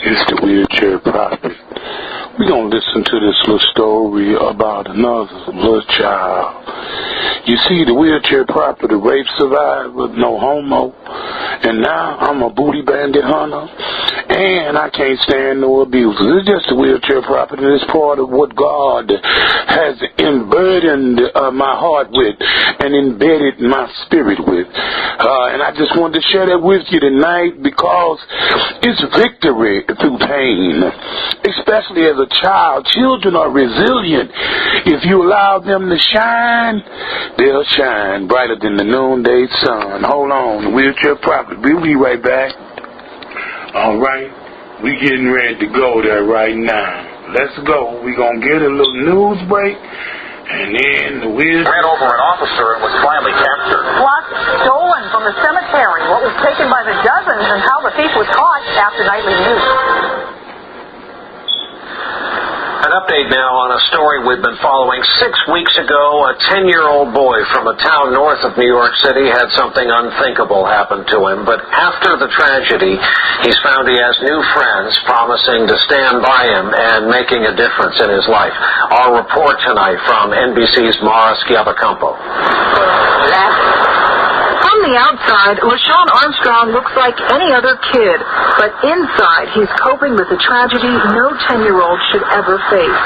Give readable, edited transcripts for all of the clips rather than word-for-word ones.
It's the Wheelchair Prophet. We're going to listen to this little story about another little child. You see, the Wheelchair Prophet, a rape survivor, no homo, and now I'm a booty bandit hunter, and I can't stand no abusers. It's just the Wheelchair Prophet, and it's part of what God has emburdened my heart with and embedded my spirit with. And I just wanted to share that with you tonight because it's victory through pain, especially as a child. Children are resilient. If you allow them to shine, they'll shine brighter than the noonday sun. Hold on, the Wheelchair Prophet. We'll be right back. All right, we getting ready to go there right now. Let's go. We're going to get a little news break, and then the Wheelchair ran over an officer and was finally captured. Plus, stolen from the cemetery. What was taken by the dozens and how the thief was caught after nightly news. An update now on a story we've been following. 6 weeks ago, a 10-year-old boy from a town north of New York City had something unthinkable happen to him. But after the tragedy, he's found he has new friends promising to stand by him and making a difference in his life. Our report tonight from NBC's Mara Schiavocampo. From the outside, LaShawn Armstrong looks like any other kid, but inside he's coping with a tragedy no 10-year-old should ever face.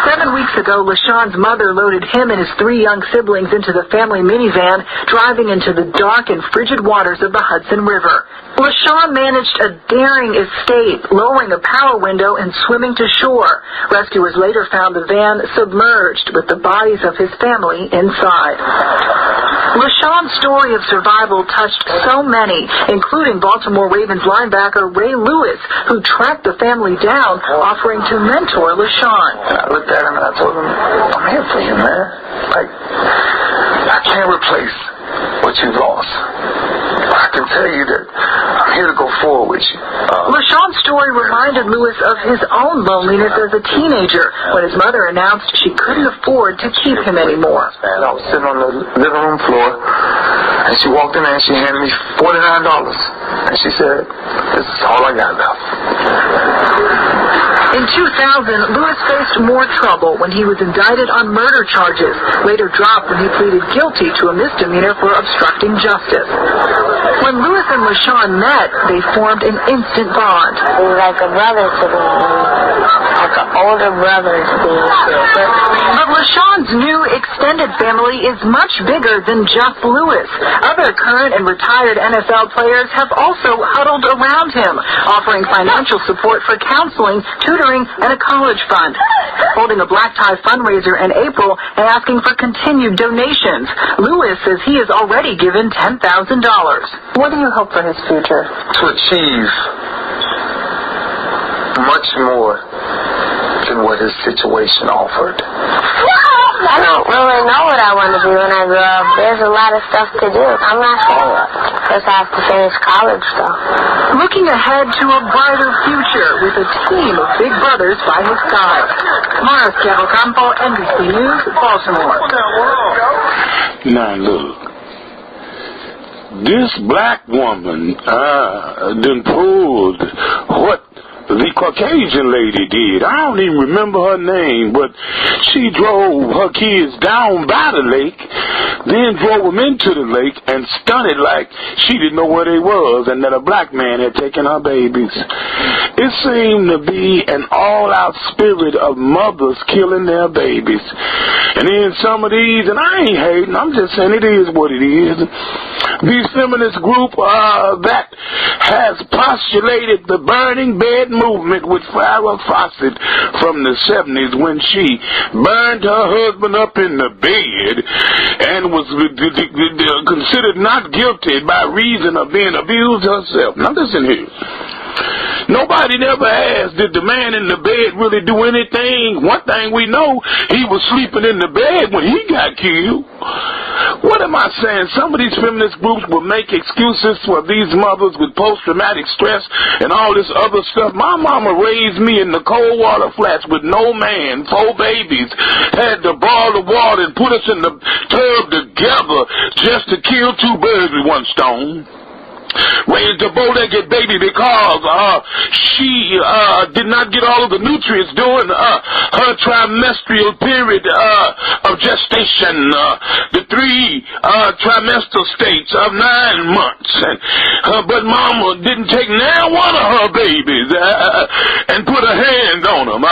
7 weeks ago, LaShawn's mother loaded him and his 3 young siblings into the family minivan, driving into the dark and frigid waters of the Hudson River. LaShawn managed a daring escape, lowering a power window and swimming to shore. Rescuers later found the van submerged with the bodies of his family inside. LaShawn's story of survival touched so many, including Baltimore Ravens linebacker Ray Lewis, who tracked the family down, offering to mentor LaShawn. I looked at him and I told him, I'm here for you, man. Like, I can't replace what you've lost. I can tell you that I'm here to go forward with you. LaShawn's story reminded Lewis of his own loneliness as a teenager when his mother announced she couldn't afford to keep him anymore. And I was sitting on the living room floor, and she walked in there and she handed me $49. And she said, this is all I got left. In 2000, Lewis faced more trouble when he was indicted on murder charges, later dropped when he pleaded guilty to a misdemeanor for obstructing justice. When Lewis and LaShawn met, they formed an instant bond. He's like a brother to me, like an older brother to me. But LaShawn's new extended family is much bigger than just Lewis. Other current and retired NFL players have also huddled around him, offering financial support for counseling, tutoring, and a college fund. Holding a black tie fundraiser in April and asking for continued donations. Lewis says he has already given $10,000. What do you hope for his future? To achieve much more than what his situation offered. I don't really know what I want to be when I grow up. There's a lot of stuff to do. I'm not sure yet. First I have to finish college, though. Looking ahead to a brighter future with a team of big brothers by his side. Mara Schiavocampo, NBC News, Baltimore. Now look, this black woman done pulled what the Caucasian lady did. I don't even remember her name, but she drove her kids down by the lake, then drove them into the lake and stunted like she didn't know where they was and that a black man had taken her babies. It seemed to be an all-out spirit of mothers killing their babies. And then some of these, and I ain't hating, I'm just saying it is what it is. These feminist group that has postulated the burning bed movement with Farrah Fawcett from the 70s when she burned her husband up in the bed and was considered not guilty by reason of being abused herself. Now listen here. Nobody never asked, did the man in the bed really do anything? One thing we know, he was sleeping in the bed when he got killed. What am I saying? Some of these feminist groups will make excuses for these mothers with post-traumatic stress and all this other stuff. My mama raised me in the cold water flats with no man, 4 babies, had to boil the water and put us in the tub together just to kill 2 birds with 1 stone. raised a bow-legged baby because she did not get all of the nutrients during her trimestral period of gestation, the 3 trimestral states of 9 months. But Mama didn't take now one of her babies and put her hands on them.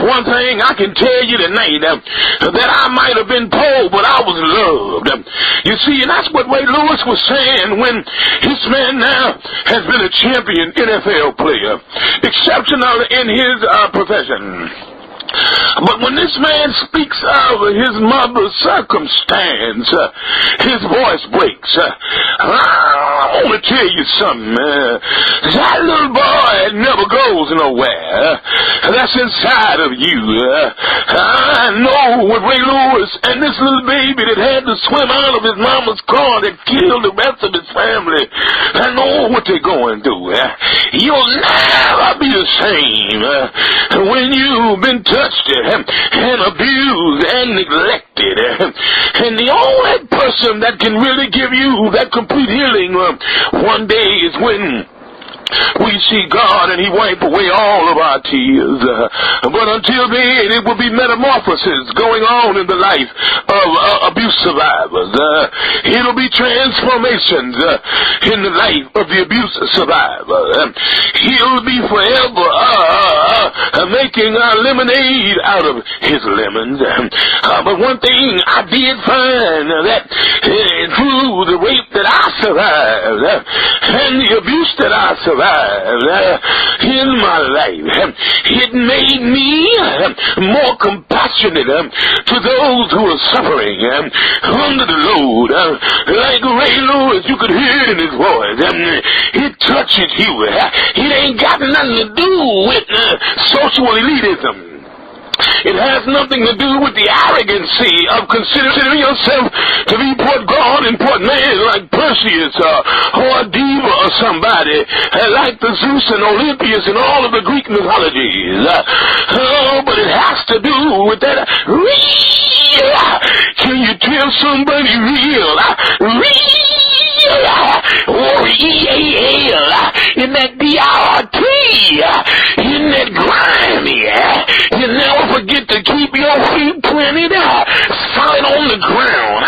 One thing I can tell you tonight, that I might have been poor, but I was loved. You see, and that's what Ray Lewis was saying when this man now has been a champion NFL player, exceptional in his profession. But when this man speaks of his mother's circumstance, his voice breaks. I want to tell you something. That little boy never goes nowhere. That's inside of you. I know with Ray Lewis and this little baby that had to swim out of his mama's car that killed the rest of his family. I know what they're going through. You'll never be the same when you've been touched and abused and neglected. And the only person that can really give you that complete healing one day is when we see God and He wipe away all of our tears. But until then, it will be metamorphosis going on in the life of abuse survivors. It'll be transformations in the life of the abuse survivor. He'll be forever making lemonade out of his lemons. But one thing I did find that through the rape that I survived and the abuse that I survived in my life, it made me more compassionate to those who are suffering under the load. Like Ray Lewis, you could hear it in his voice. It touches you. It ain't got nothing to do with social elitism. It has nothing to do with the arrogancy of considering yourself to be part God and part man like Perseus or a diva or somebody like the Zeus and Olympius and all of the Greek mythologies. But it has to do with that real. Can you tell somebody real? Or E-A-L, in that D-R-T, in that grimy. You never forget to keep your feet planted, solid on the ground.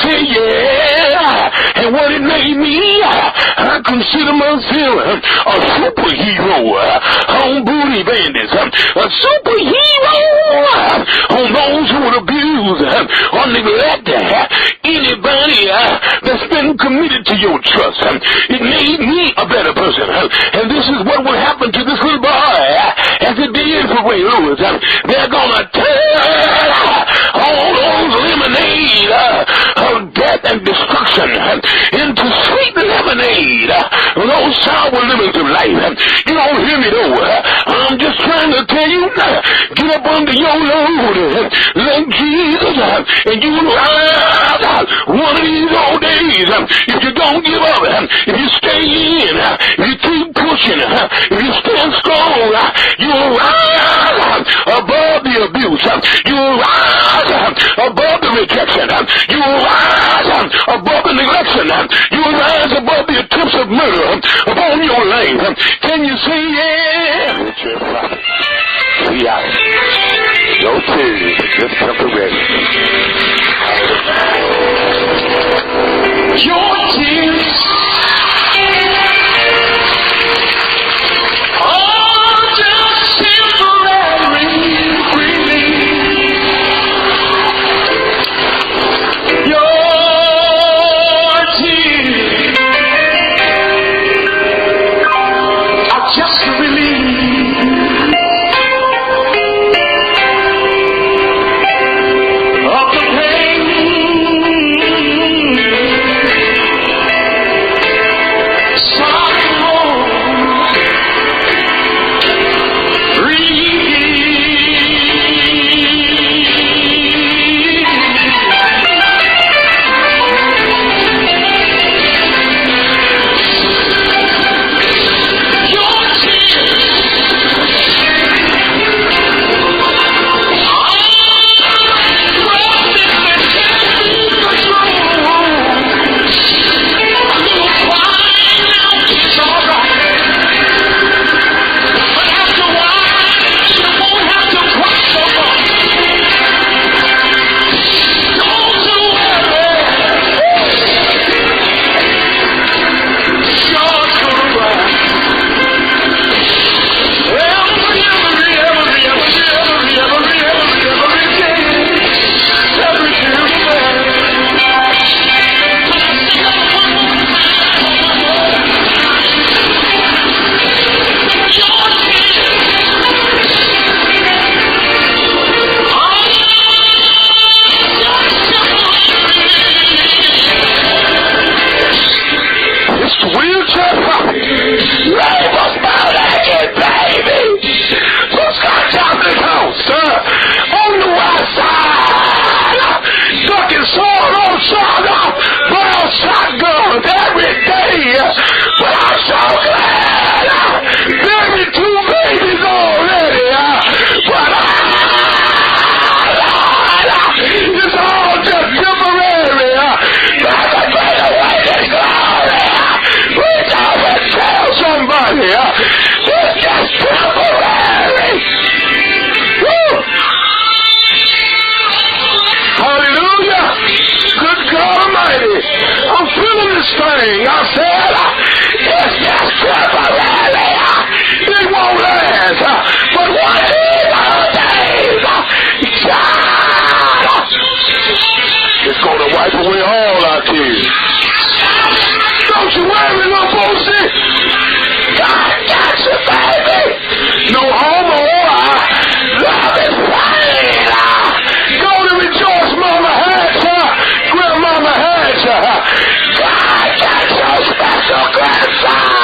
Say yeah, and what it made me, I consider myself a superhero on booty bandits, a superhero on those who would abuse or neglect anybody that's been committed to your trust. It made me a better person. And this is what will happen to this little boy as it did for Ray Lewis. They're gonna turn all those lemonade of death and destruction into sweet lemonade. Those sour lemons of life. You don't hear me though. I'm just trying to tell you, get up under your load like Jesus, and you rise one of these old days. If you don't give up, if you stay in, if you keep pushing, if you stand strong, you'll rise above the abuse. You'll rise above the rejection. You'll rise above the neglection. You'll rise above the attempts of murder upon your life. Can you say yeah? It's your prophet. We out. No tears, just temporary. Your tears are just temporary relief. Your tears are just a relief. Of the pain It's just temporary. Woo! Hallelujah. Good God Almighty. I'm feeling this thing. I said, it's just temporary. It won't last. But one of these days, God is going to wipe away all our tears. Don't you worry, little Bosie. God got you, baby. No homo. Love is fine. Go to rejoice, Mama had you. Grandmama had you. God got your special grandson.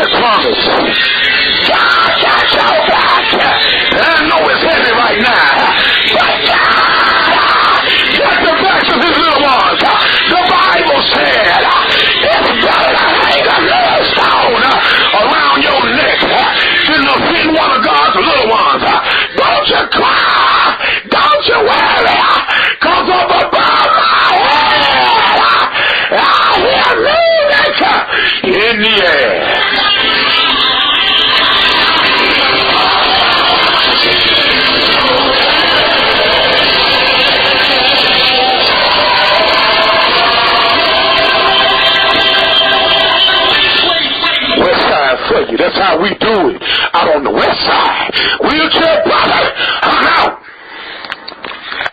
Promise. God got your back. I know it's heavy right now. But God got the backs of his little ones. The Bible said it's better to hang a millstone around your neck than to offend one of God's little ones. Don't you cry. Don't you worry. Cause up above my head I hear music in the air. That's how we do it out on the west side. Wheelchair brother,